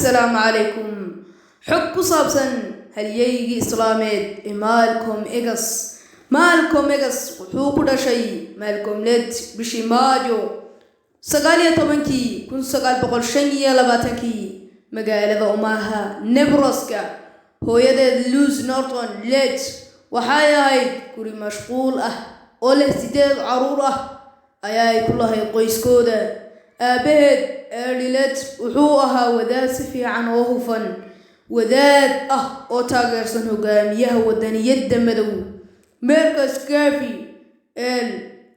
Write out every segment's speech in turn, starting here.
السلام عليكم. حب صابسن هليجي إسلاميت مالكم إجس وحوق ده شيء مالكم لت بشي ماجو سقالية طبنكي كن سقال بقول شنية لباتنكي مقالة أمها نبرسكا هو يد لوز نورتون لت وحايا هاي كوري مشغول أوله سيداد عرورة أياي كلها يقويس كودا أبهد أرلت وحوقها وذات سفي عن وهفن وذات أوتاغرسن هقاميه ودني يد مدو مركز كافي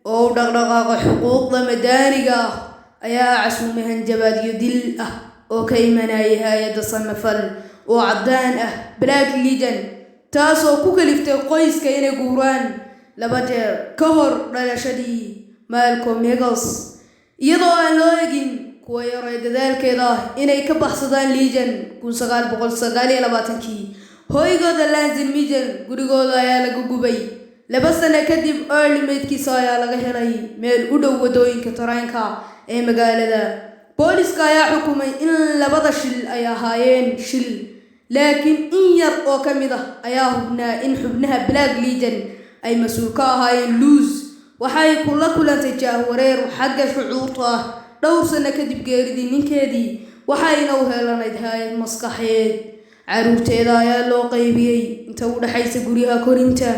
أو دغدغاق حقوق مدانية أيا عسومهن جباد يدل أو كيمنايها يد صنفل وعدان بلاك ليجن تاسو كوكلفت قويس كيني قوران لباتر كهر رلاشدي مالكم يقص iyadoo aan loo egin kuwa yaray dadaalkeeda inay ka baxsadaan Legion 1929 hoygooda Lansing Mijan gurigooda ayaa lagu gubay 2 sano kadib early maydkiisa ayaa laga helay meel u dhow wadooyinka tareenka ee magaalada booliska ayaa xukumay in labada shil ay ahaayeen shil laakiin in yar oo kamid ayaa hubnaa in xubnaha Black Legion ay mas'uul ka ahaayeen Luz waxay kula kulantay jahwareer xagga shucuurta dhowr sano kadib geeridii ninkeedii waxayna u heelanayd hay'ad maskaxeed caruurteeda ayaa loo qaybiyay inta u dhaxaysa guriga korinta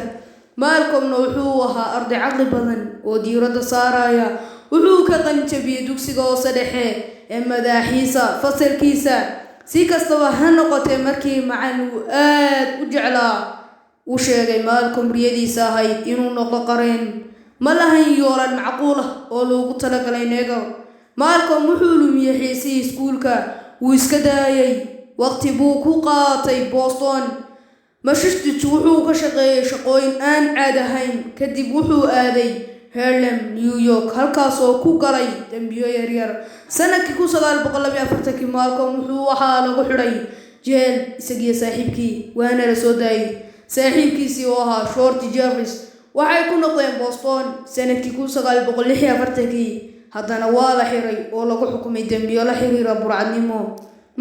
maalkomna wuxuu ahaa arday caqli badan oo diiradda saaraya wuxuu ka qanjabiyay dugsiga hoose dhexe ee madaxiisa fasalkiisa si kastaba ha noqotee markii macallin uu aad u jeclaa uu sheegay maalkom riyadiisa ahayd inuu noqdo qareen ما لهن يوران معقولة أولو قتلق لينيغو مالكم محولم يحيسي سكولكا ويسكدايي وقت بوكو قاطي بوسطون ما ششت توحو كشقي شقوين آن عادهين كدب وحو آدي هيرلم نيويورك هالكاسو كو قري دنبيو يرير سنة كيكو سغال بقلب يفتكي مالكم وحو وحالو حري جيل إساقيا صاحبكي وانا رسوداي صاحبكي سيوها شورتي جيرفيس waxay ku noqdeen Boston sanadkii 1946 haddana waa la xiray oo lagu xukumay dambiyo la xiriira burcadnimo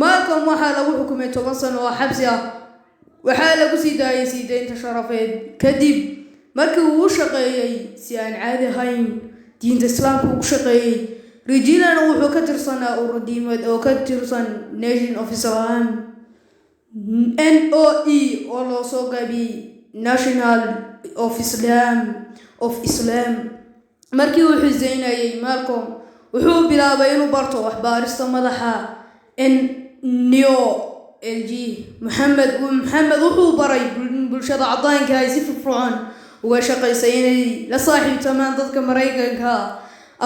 Malcolm waxa lagu xukumay 10 sano oo xabsi waxa lagu sii daayay siideynta sharafeed kadib markii uu shaqeeyay si aan caadi ahayn diinta islaamka uu shaqeeyay Regilan wuxuu ka tirsanaa ururdiimad oo ka tirsan Nation of Islam NOE oo loo soo gaabiyay National of Islam markii uu xiiseynayay Malcolm wuxuu bilaabay inuu barto waxbarista madaxa NEO-LG Muhammad wuxuu baray bulshada cadaanka ay si firfircoon uga shaqeynayay la saaxiibtamaan dadka Mareykanka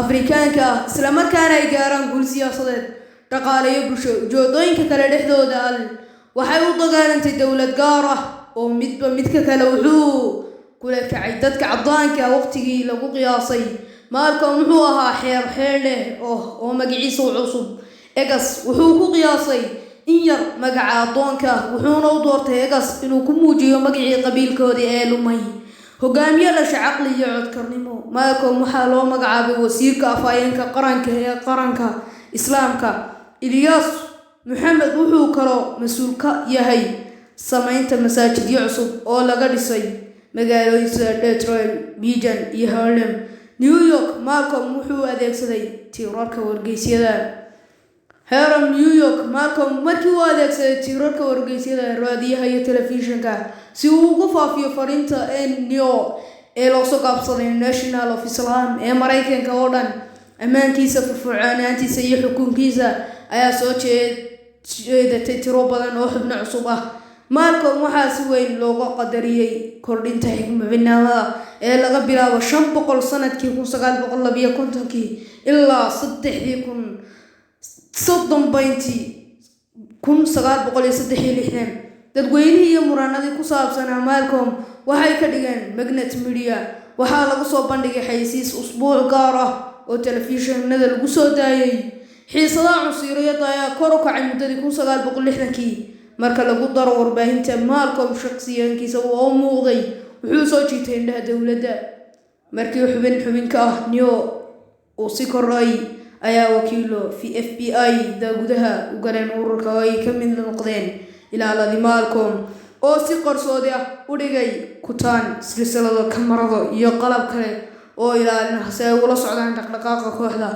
Afrikaanka isla markaana ay gaaraan guul siyaasadeed dhaqaale iyo bulsho joodooyinka kala dhexdooda waxay u dagaalantay dawlad gaar ah oo midka kale wuxuu kula kacay dadka cadaanka waqtigii lagu qiyaasay Malcolm wuxuu ahaa xeer leh oo magaciisa cusub Egas wuxuu ku qiyaasay in yar magaca adoonka wuxuuna u doortay Egas inuu ku muujiyo magacii qabiilkoodii ee lumay hogaamiyada shacaqli iyo codkarnimo Malcolm waxa loo magacaabay wasiirka afayeenka qaranka Islaamka Ilyas Muhammad wuxuu kaloo mas'uul ka yahay samaynta masaajidyo cusub oo laga dhisay magaalooyinka Detroit, Michigan iyo Harlem. New York Malcolm wuxuu adeegsaday tiirarka wargeysyada New York Malcolm markii uu adeegsaday tiirarka wargeysyada raadiyaha iyo telefishinka si uu ugu faafiyo fariinta NEO ee loo soo qaabsaday National of Islam ee Mareykanka oo dhan ammaankiisa firfircoonaantiisa iyo xukunkiisa ayaa soo jeedatay tiro badan oo xubno cusub Malcolm waxa si weyn looga qadariyay kordhinta xigmadnimada ee laga bilaabo 500 sanadkii 1952 ilaa 1963 dadweynaha iyo muranadii ku saabsanaa Malcolm waxay ka dhigeen Magnet Media waxa lagu soo bandhigay xayisiis usbuuc gaar ah oo telefishinada lagu soo daayay xiisadaha cunsuriyadda ayaa kor u kacay muddadii 1960 marka lagu daro warbaahinta Malcolm shakhsiyaankiisa oo muuqday wuxuu soo jiitay indhaha dawladda markii xubinka NEO oo si koray ayaa wakiilo FBI da gudaha u galeen ururka oo ay ka mid noqdeen ilaaladii Malcolm oo si qarsoodi ah u dhigay kutaan silsilado kamarado iyo qalab kale oo ilaalinaya si ay ula socdaan dhaqdhaqaaqa kooxda.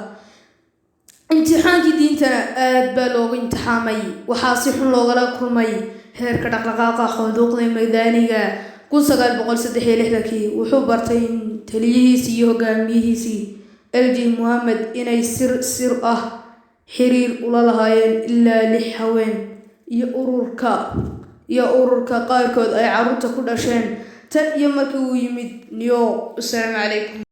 imtixaankii diintana aad baa looga imtixaamay, waxaa si xun loogala kulmay heerka dhaqdhaqaaqa xuquuqda madaniga. 1963 wuxuu bartay in taliyihiisii iyo hogaamiyihiisii LG Mohammed inay sir ah xiriir ula lahaayeen ilaa 6 haween iyo ururka qaarkood ay carruurta ku dhasheen tan iyo markii uu yimid New York. Assalaamu calaykum.